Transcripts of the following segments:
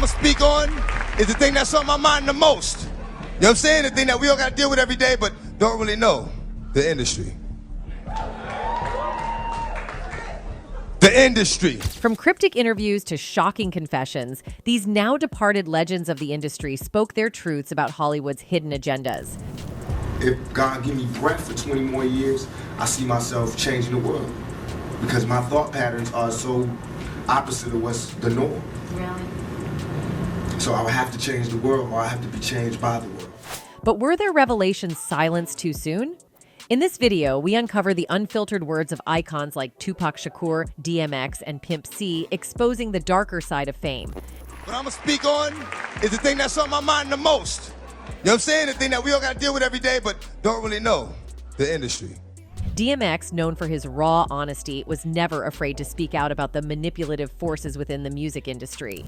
I'ma speak on is the thing that's on my mind the most. You know what I'm saying? The thing that we all gotta deal with every day, but don't really know. The industry. The industry. From cryptic interviews to shocking confessions, these now departed legends of the industry spoke their truths about Hollywood's hidden agendas. If God give me breath for 20 more years, I see myself changing the world. Because my thought patterns are so opposite of what's the norm. Really? So I would have to change the world, or I have to be changed by the world. But were their revelations silenced too soon? In this video, we uncover the unfiltered words of icons like Tupac Shakur, DMX, and Pimp C, exposing the darker side of fame. What I'ma speak on is the thing that's on my mind the most. You know what I'm saying? The thing that we all gotta deal with every day, but don't really know. The industry. DMX, known for his raw honesty, was never afraid to speak out about the manipulative forces within the music industry.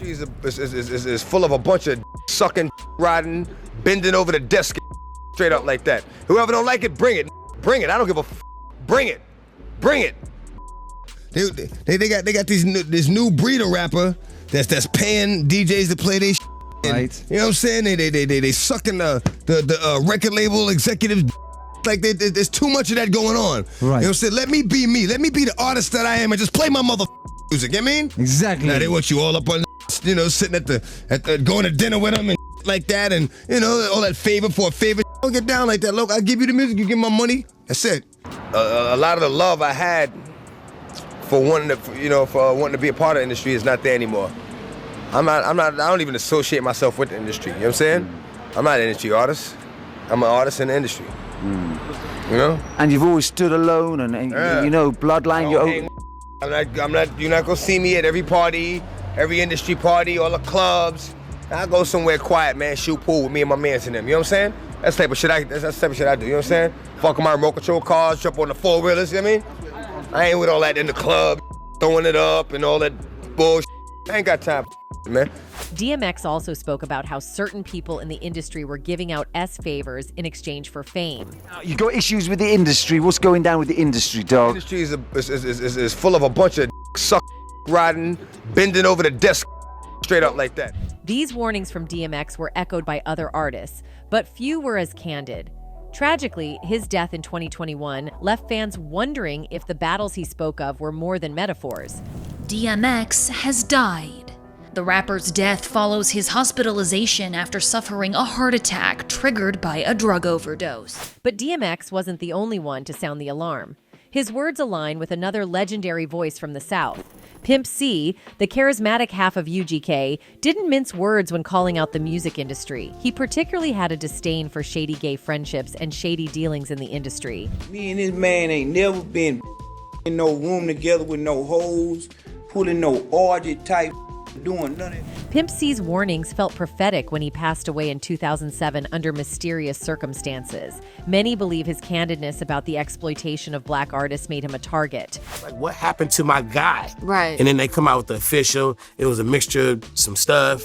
Is full of a bunch of sucking, riding, bending over the desk, straight up like that. Whoever don't like it, bring it. Bring it. I don't give a bring it. Bring it. They got this new breed of rapper that's paying DJs to play their shit. Right. You know what I'm saying? They sucking the record label executives. Like there's too much of that going on. Right. You know what I'm saying? Let me be me. Let me be the artist that I am and just play my mother music. You know what I mean? Exactly. Now they want you all up on, sitting at the going to dinner with them and like that, and all that favor for a favor. Don't get down like that. Look, I give you the music, you give my money. That's it. A lot of the love I had for wanting to be a part of the industry is not there anymore. I don't even associate myself with the industry. You know what I'm saying? I'm not an industry artist. I'm an artist in the industry. You know? And you've always stood alone, and bloodline. You're not gonna see me at every party, every industry party, all the clubs. I go somewhere quiet, man, shoot pool with me and my mans and them. You know what I'm saying? That's the type of shit I do. You know what I'm saying? Fuck my remote control cars, jump on the four wheelers. You know what I mean? I ain't with all that in the club, throwing it up and all that bullshit. I ain't got time for man. DMX also spoke about how certain people in the industry were giving out favors in exchange for fame. You got issues with the industry. What's going down with the industry, dog? The industry is full of a bunch of suck, riding, bending over the desk, straight up like that. These warnings from DMX were echoed by other artists, but few were as candid. Tragically, his death in 2021 left fans wondering if the battles he spoke of were more than metaphors. DMX has died. The rapper's death follows his hospitalization after suffering a heart attack triggered by a drug overdose. But DMX wasn't the only one to sound the alarm. His words align with another legendary voice from the South. Pimp C, the charismatic half of UGK, didn't mince words when calling out the music industry. He particularly had a disdain for shady gay friendships and shady dealings in the industry. Me and this man ain't never been in no room together with no hoes, pulling no orgy type, doing none of it. Pimp C's warnings felt prophetic when he passed away in 2007 under mysterious circumstances. Many believe his candidness about the exploitation of black artists made him a target. Like, what happened to my guy? Right. And then they come out with the official. It was a mixture of some stuff,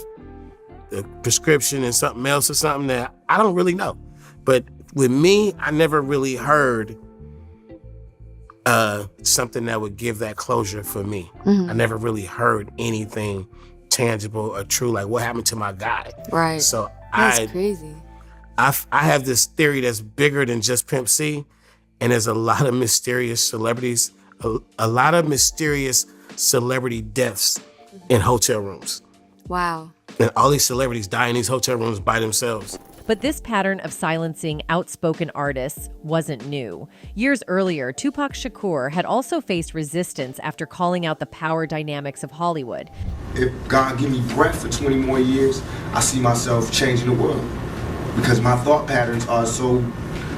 the prescription and something else or something that I don't really know. But with me, I never really heard something that would give that closure for me. I never really heard anything tangible or true, like what happened to my guy. Right. So That's crazy. I have this theory that's bigger than just Pimp C, and there's a lot of mysterious celebrities, a lot of mysterious celebrity deaths in hotel rooms. Wow. And all these celebrities die in these hotel rooms by themselves. But this pattern of silencing outspoken artists wasn't new. Years earlier, Tupac Shakur had also faced resistance after calling out the power dynamics of Hollywood. If God give me breath for 20 more years, I see myself changing the world. Because my thought patterns are so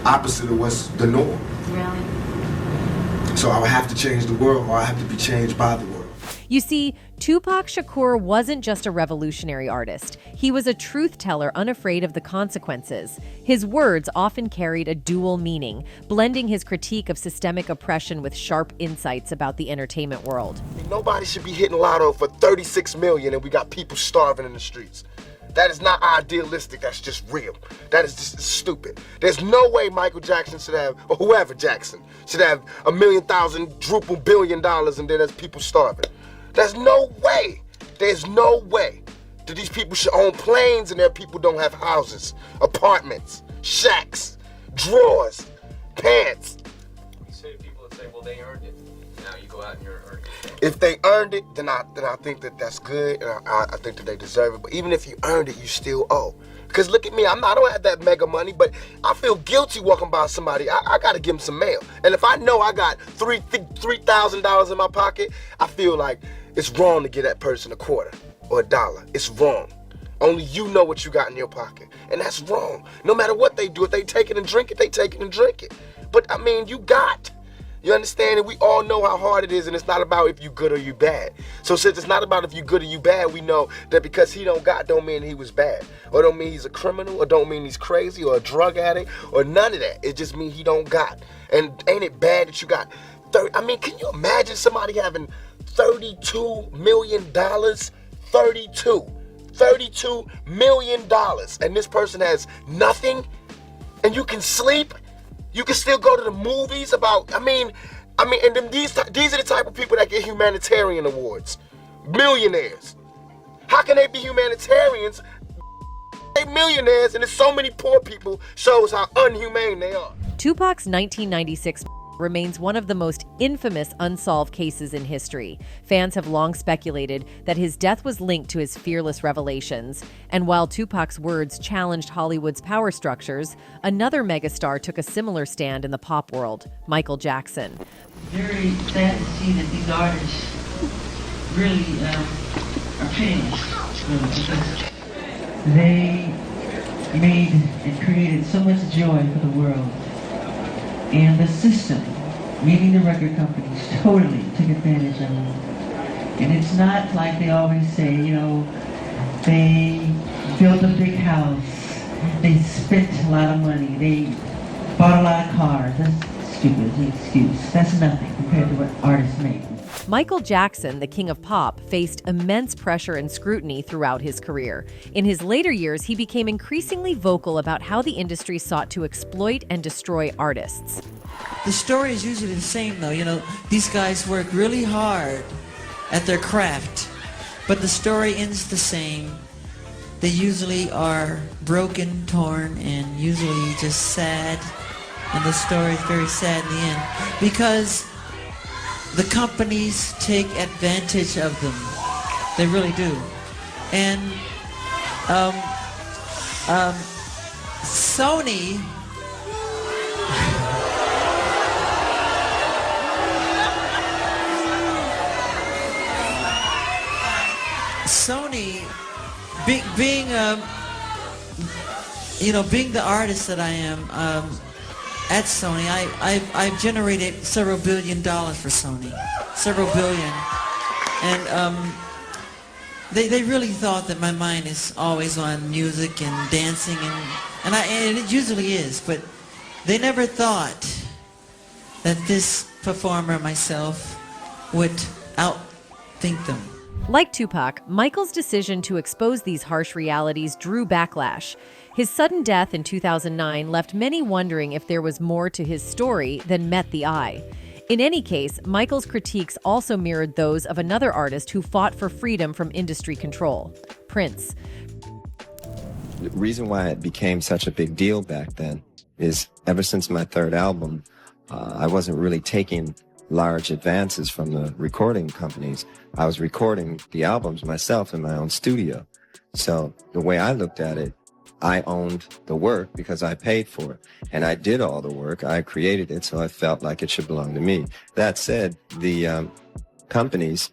opposite of what's the norm. Really? So I would have to change the world, or I have to be changed by the world. You see, Tupac Shakur wasn't just a revolutionary artist. He was a truth teller unafraid of the consequences. His words often carried a dual meaning, blending his critique of systemic oppression with sharp insights about the entertainment world. Nobody should be hitting lotto for 36 million and we got people starving in the streets. That is not idealistic, that's just real. That is just stupid. There's no way Michael Jackson should have, or whoever Jackson, should have $1 million, $1 billion and then there's people starving. There's no way. There's no way. that these people should own planes and their people don't have houses, apartments, shacks, drawers, pants. You say to people that say, well, they earned it. Now you go out and you're earning it. If they earned it, then I think that that's good, and I think that they deserve it. But even if you earned it, you still owe. Because look at me, I don't have that mega money, but I feel guilty walking by somebody. I got to give them some mail. And if I know I got $3,000 in my pocket, I feel like it's wrong to give that person a quarter or a dollar. It's wrong. Only you know what you got in your pocket. And that's wrong. No matter what they do, if they take it and drink it, they take it and drink it. But I mean, you got. You understand? And we all know how hard it is, and it's not about if you good or you bad. So since it's not about if you good or you bad, we know that because he don't mean he was bad. Or don't mean he's a criminal, or don't mean he's crazy, or a drug addict, or none of that. It just means he don't got. And ain't it bad that you got 30? I mean, can you imagine somebody having $32 million? $32 million. And this person has nothing, and you can sleep. You can still go to the movies and then these are the type of people that get humanitarian awards. Millionaires. How can they be humanitarians? They millionaires, and there's so many poor people, shows how unhumane they are. Tupac's 1996 remains one of the most infamous unsolved cases in history. Fans have long speculated that his death was linked to his fearless revelations. And while Tupac's words challenged Hollywood's power structures, another megastar took a similar stand in the pop world, Michael Jackson. Very sad to see that these artists really are penniless, because they made and created so much joy for the world. And the system, meaning the record companies, totally took advantage of them. And it's not like they always say, they built a big house, they spent a lot of money, they bought a lot of cars. That's stupid, it's an excuse. That's nothing compared to what artists make. Michael Jackson, the king of pop, faced immense pressure and scrutiny throughout his career. In his later years, he became increasingly vocal about how the industry sought to exploit and destroy artists. The story is usually the same, though. These guys work really hard at their craft, but the story ends the same. They usually are broken, torn, and usually just sad, and the story is very sad in the end, because the companies take advantage of them. They really do. And Sony being the artist that I am, at Sony, I've generated several $1 billion for Sony, several billion, and they really thought that my mind is always on music and dancing, and it usually is, but they never thought that this performer, myself, would outthink them. Like Tupac, Michael's decision to expose these harsh realities drew backlash. His sudden death in 2009 left many wondering if there was more to his story than met the eye. In any case, Michael's critiques also mirrored those of another artist who fought for freedom from industry control, Prince. The reason why it became such a big deal back then is ever since my third album, I wasn't really taking large advances from the recording companies. I was recording the albums myself in my own studio. So the way I looked at it, I owned the work because I paid for it. And I did all the work. I created it, so I felt like it should belong to me. That said, the companies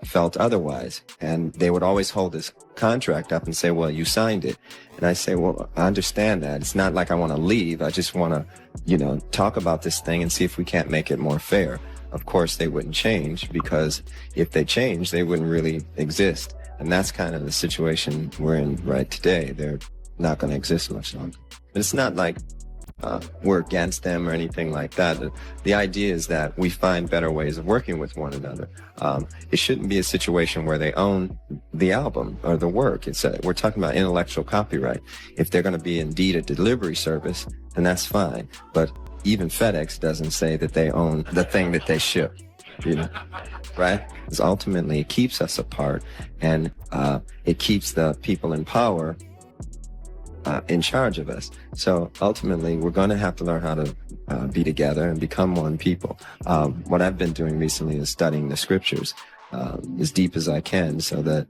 felt otherwise. And they would always hold this contract up and say, well, you signed it. And I say, well, I understand that. It's not like I want to leave. I just want to, talk about this thing and see if we can't make it more fair. Of course, they wouldn't change, because if they changed, they wouldn't really exist. And that's kind of the situation we're in right today. They're not going to exist much longer. But it's not like we're against them or anything like that. The idea is that we find better ways of working with one another. It shouldn't be a situation where they own the album or the work. We're talking about intellectual copyright. If they're going to be indeed a delivery service, then that's fine. But even FedEx doesn't say that they own the thing that they ship. you know, right? Because ultimately it keeps us apart, and it keeps the people in power in charge of us. So ultimately, we're going to have to learn how to be together and become one people. What I've been doing recently is studying the scriptures as deep as I can, so that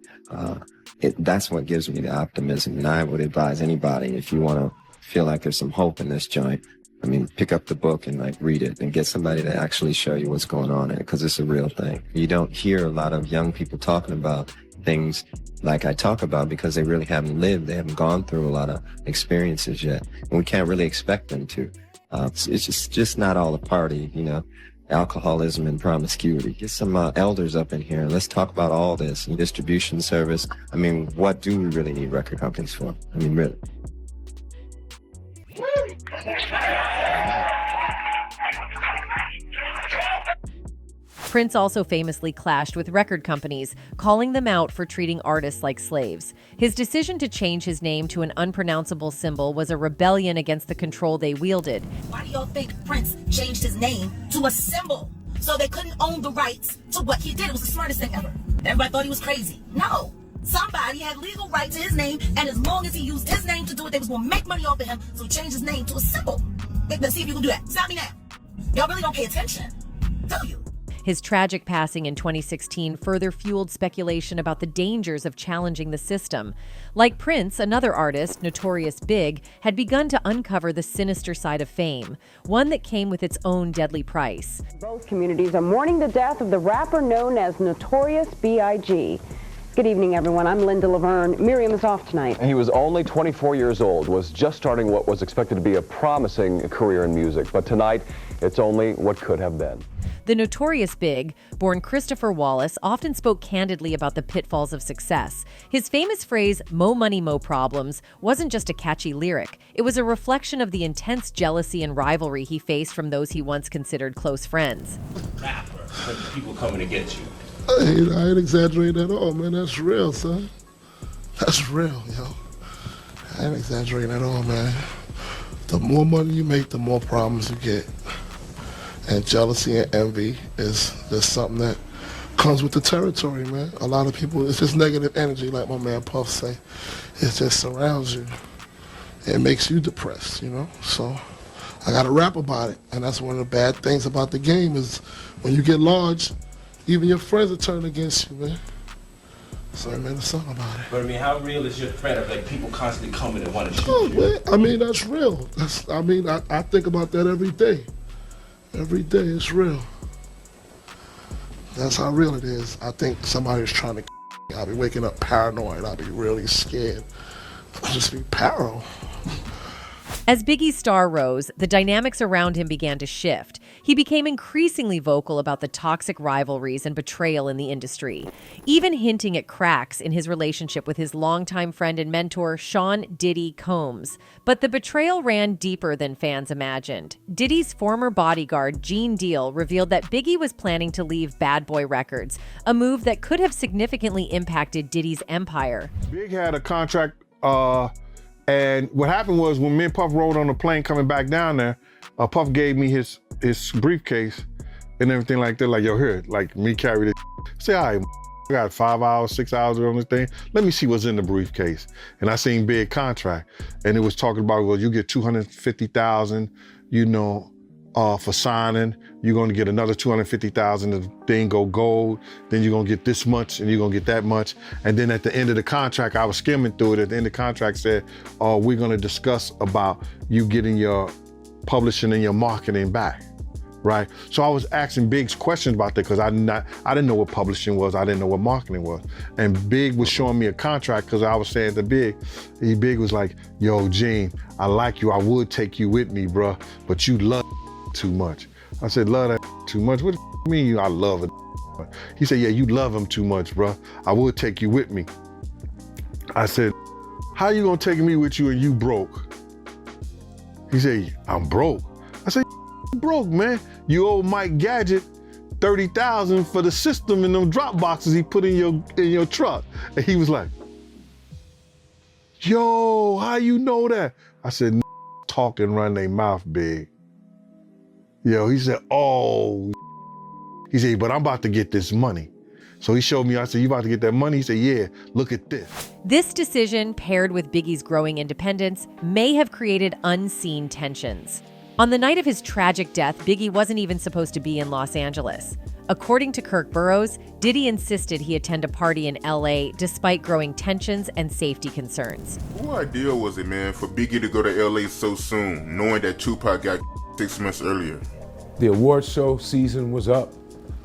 that's what gives me the optimism. And I would advise anybody, if you want to feel like there's some hope in this joint, I mean, pick up the book and like read it and get somebody to actually show you what's going on in it, because it's a real thing. You don't hear a lot of young people talking about things like I talk about because they really haven't lived. They haven't gone through a lot of experiences yet. And we can't really expect them to. It's just not all a party, you know, alcoholism and promiscuity. Get some elders up in here and let's talk about all this and distribution service. I mean, what do we really need record companies for? I mean, really. Prince also famously clashed with record companies, calling them out for treating artists like slaves. His decision to change his name to an unpronounceable symbol was a rebellion against the control they wielded. Why do y'all think Prince changed his name to a symbol so they couldn't own the rights to what he did? It was the smartest thing ever. Everybody thought he was crazy. No. Somebody had legal right to his name, and as long as he used his name to do it, they was going to make money off of him, so he changed his name to a symbol. Let's see if you can do that. Stop me now. Y'all really don't pay attention. Tell you. His tragic passing in 2016 further fueled speculation about the dangers of challenging the system. Like Prince, another artist, Notorious Big, had begun to uncover the sinister side of fame, one that came with its own deadly price. Both communities are mourning the death of the rapper known as Notorious B.I.G. Good evening, everyone. I'm Linda Laverne. Miriam is off tonight. He was only 24 years old, was just starting what was expected to be a promising career in music. But tonight, it's only what could have been. The Notorious Big, born Christopher Wallace, often spoke candidly about the pitfalls of success. His famous phrase, "mo money, mo problems," wasn't just a catchy lyric. It was a reflection of the intense jealousy and rivalry he faced from those he once considered close friends. Rapper, but people coming to get you. I ain't exaggerating at all, man. That's real, son. That's real, yo. I ain't exaggerating at all, man. The more money you make, the more problems you get. And jealousy and envy is just something that comes with the territory, man. A lot of people, it's just negative energy, like my man Puff say. It just surrounds you. It makes you depressed, you know? So I got to rap about it. And that's one of the bad things about the game is when you get large, even your friends will turn against you, man. So I made a song about it. But I mean, how real is your threat of like people constantly coming and want to shoot you? Man, I mean, that's real. I think about that every day. Every day, it's real. That's how real it is. I think somebody's trying to I'll be waking up paranoid. I'll be really scared. I'll just be paro. As Biggie's star rose, the dynamics around him began to shift. He became increasingly vocal about the toxic rivalries and betrayal in the industry, even hinting at cracks in his relationship with his longtime friend and mentor, Sean Diddy Combs. But the betrayal ran deeper than fans imagined. Diddy's former bodyguard, Gene Deal, revealed that Biggie was planning to leave Bad Boy Records, a move that could have significantly impacted Diddy's empire. Big had a contract, and what happened was when me and Puff rode on the plane coming back down there, Puff gave me his briefcase and everything like that. Like, yo, here, like me carry this. Say, all right, I got 5 hours, 6 hours on this thing. Let me see what's in the briefcase. And I seen big contract. And it was talking about, well, you get $250,000, you know, for signing. You're gonna get another $250,000, the thing go gold. Then you're gonna get this much and you're gonna get that much. And then at the end of the contract, I was skimming through it. At the end of the contract said, we're gonna discuss about you getting your publishing and your marketing back, right? So I was asking Big's questions about that because I didn't know what publishing was, I didn't know what marketing was. And Big was showing me a contract because I was saying to Big was like, yo, Gene, I like you, I would take you with me, bruh, but you love too much. I said, love that too much? What do you mean I love it? He said, yeah, you love him too much, bruh. I would take you with me. I said, how you gonna take me with you and you broke? He said, I'm broke. I said, broke, man. You owe Mike Gadget $30,000 for the system and them drop boxes he put in your truck. And he was like, yo, how you know that? I said, talk and run their mouth, Big. Yo, he said, oh, He said, but I'm about to get this money. So he showed me, I said, you about to get that money? He said, yeah, look at this. This decision, paired with Biggie's growing independence, may have created unseen tensions. On the night of his tragic death, Biggie wasn't even supposed to be in Los Angeles. According to Kirk Burrows, Diddy insisted he attend a party in LA despite growing tensions and safety concerns. What idea was it, man, for Biggie to go to LA so soon, knowing that Tupac got 6 months earlier? The award show season was up.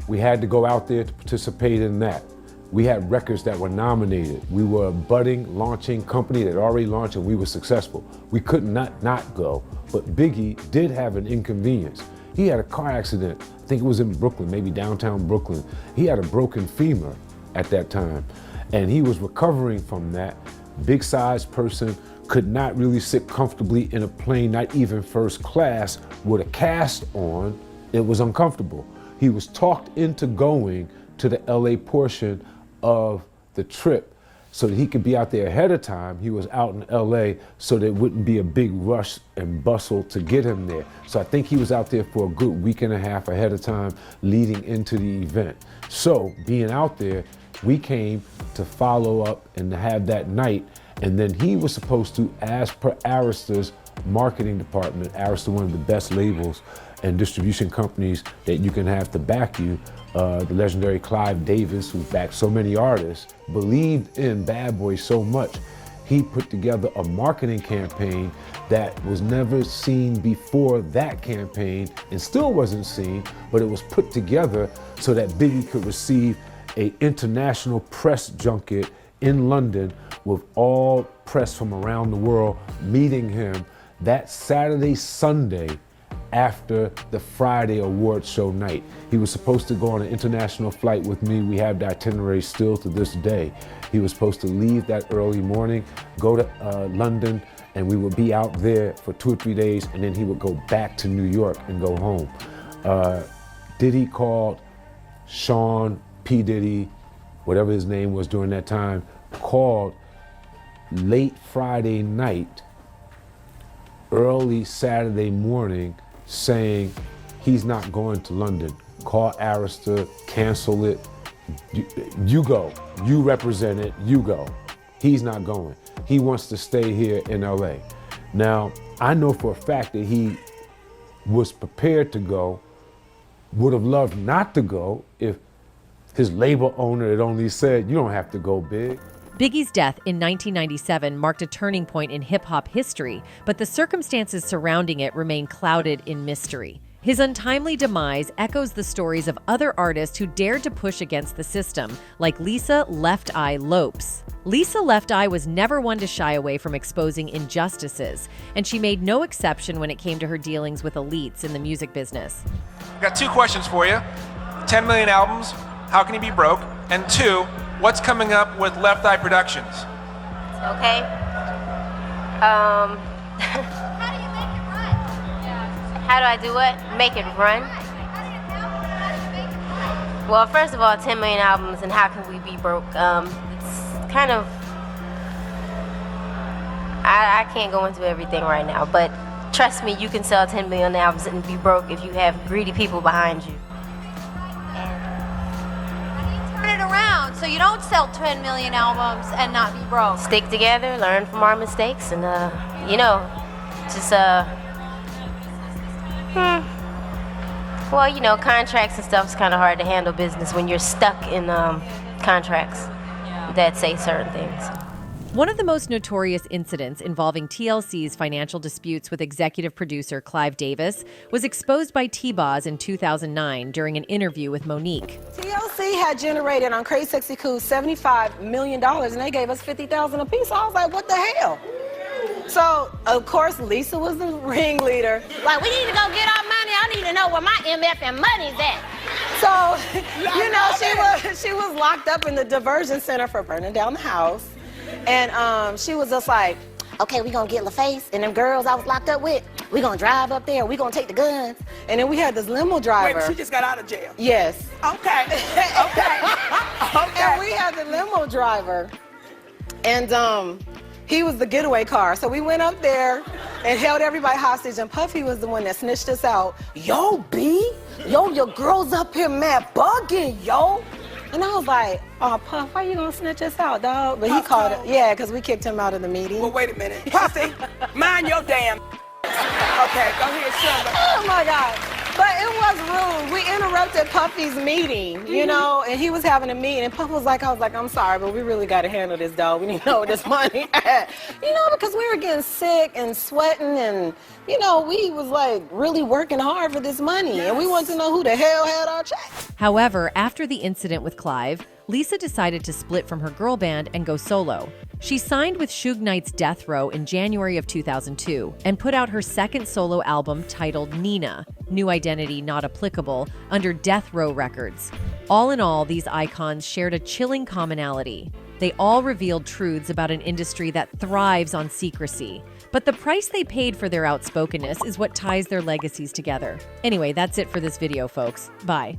We had to go out there to participate in that. We had records that were nominated. We were a budding, launching company that already launched and we were successful. We could not go, but Biggie did have an inconvenience. He had a car accident. I think it was in Brooklyn, maybe downtown Brooklyn. He had a broken femur at that time, and he was recovering from that. Big-sized person, could not really sit comfortably in a plane, not even first class, with a cast on. It was uncomfortable. He was talked into going to the LA portion of the trip so that he could be out there ahead of time. He was out in LA so there wouldn't be a big rush and bustle to get him there. So I think he was out there for a good week and a half ahead of time leading into the event. So being out there, we came to follow up and to have that night. And then he was supposed to, as per Arista marketing department, Arista, one of the best labels and distribution companies that you can have to back you, the legendary Clive Davis, who backed so many artists, believed in Bad Boy so much, he put together a marketing campaign that was never seen before that campaign and still wasn't seen, but it was put together so that Biggie could receive an international press junket in London with all press from around the world meeting him that Saturday, Sunday, after the Friday award show night. He was supposed to go on an international flight with me. We have the itinerary still to this day. He was supposed to leave that early morning, go to London, and we would be out there for 2 or 3 days, and then he would go back to New York and go home. Diddy called Sean P. Diddy, whatever his name was during that time, called late Friday night, early Saturday morning, saying he's not going to London. Call Arista, cancel it. You go, you represent it, you go. He's not going. He wants to stay here in LA. Now, I know for a fact that he was prepared to go, would have loved not to go if his label owner had only said, you don't have to go, Big. Biggie's death in 1997 marked a turning point in hip-hop history, but the circumstances surrounding it remain clouded in mystery. His untimely demise echoes the stories of other artists who dared to push against the system, like Lisa Left Eye Lopes. Lisa Left Eye was never one to shy away from exposing injustices, and she made no exception when it came to her dealings with elites in the music business. I've got 2 questions for you. 10 million albums, how can you be broke? And 2, what's coming up with Left Eye Productions? Okay. How do I do what? Make it run? Well, first of all, 10 million albums and how can we be broke? It's kind of, I can't go into everything right now, but trust me, you can sell 10 million albums and be broke if you have greedy people behind you. Turn it around so you don't sell 10 million albums and not be broke. Stick together, learn from our mistakes, and just well, contracts and stuff is kind of hard to handle business when you're stuck in contracts that say certain things. One of the most notorious incidents involving TLC's financial disputes with executive producer Clive Davis was exposed by T-Boz in 2009 during an interview with Monique. TLC had generated on Crazy Sexy Cool $75 million, and they gave us $50,000 a piece. I was like, what the hell? So, of course, Lisa was the ringleader. Like, we need to go get our money. I need to know where my MFN money's at. So, she was locked up in the diversion center for burning down the house. And she was just like, okay, we gonna get LaFace and them girls I was locked up with. We gonna drive up there. We gonna take the guns. And then we had this limo driver. Wait, she just got out of jail? Yes. Okay. And we had the limo driver. And he was the getaway car. So we went up there and held everybody hostage. And Puffy was the one that snitched us out. Yo, B, yo, your girl's up here mad bugging, yo. And I was like, oh, Puff, why you gonna snitch us out, dog? But he called it, yeah, because we kicked him out of the meeting. Well, wait a minute. Puffy, mind your damn. Okay, go ahead, Shonda. Oh my God. But it was rude. We interrupted Puffy's meeting, you know, and he was having a meeting, and Puff was like, I'm sorry, but we really got to handle this, dog. We need to know where this money at. You know, because we were getting sick and sweating, and, you know, we was like really working hard for this money, and we wanted to know who the hell had our check. However, after the incident with Clive, Lisa decided to split from her girl band and go solo. She signed with Suge Knight's Death Row in January of 2002 and put out her second solo album titled Nina, New Identity Not Applicable, under Death Row Records. All in all, these icons shared a chilling commonality. They all revealed truths about an industry that thrives on secrecy. But the price they paid for their outspokenness is what ties their legacies together. Anyway, that's it for this video, folks. Bye.